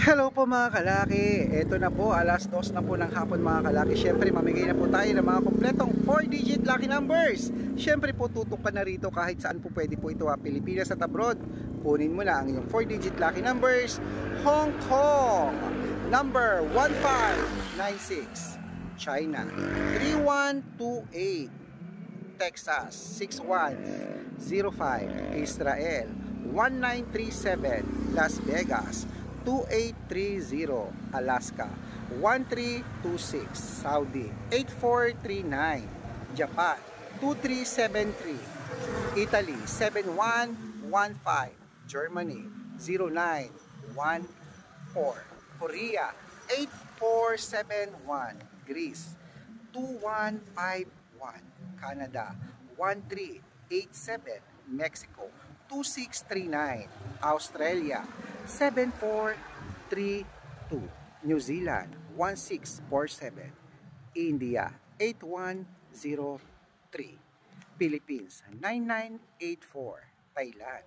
Hello po mga kalaki, eto na po, alas 2 na po ng hapon mga kalaki. Syempre mamigay na po tayo ng mga kompletong 4-digit lucky numbers. Syempre po tutok ka na rito kahit saan po pwede po ito, Pilipinas at abroad. Kunin mo na ang iyong 4-digit lucky numbers. Hong Kong, number 1596. China, 3128. Texas, 6105. Israel, 1937. Las Vegas, 2830. Alaska, 1326. Saudi, 8439. Japan, 2373. Italy, 7115. Germany, 0914. Korea, 8471. Greece, 2151. Canada, 1387. Mexico, 2639. Australia, 7432. New Zealand, 1647. India, 8103. Philippines, 9984. Thailand,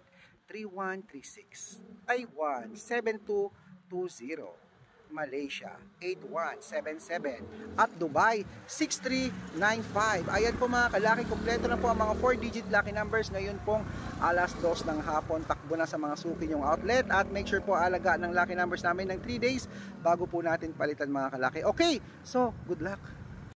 3136. Taiwan, 7220. Malaysia, 8177. At Dubai, 6395. Ayan po mga kalaki, kompleto na po ang mga 4-digit lucky numbers. Ngayon pong alas 2 ng hapon, takbo na sa mga suki yung outlet. At make sure po alaga ng lucky numbers namin ng 3 days bago po natin palitan mga kalaki. Okay, so good luck.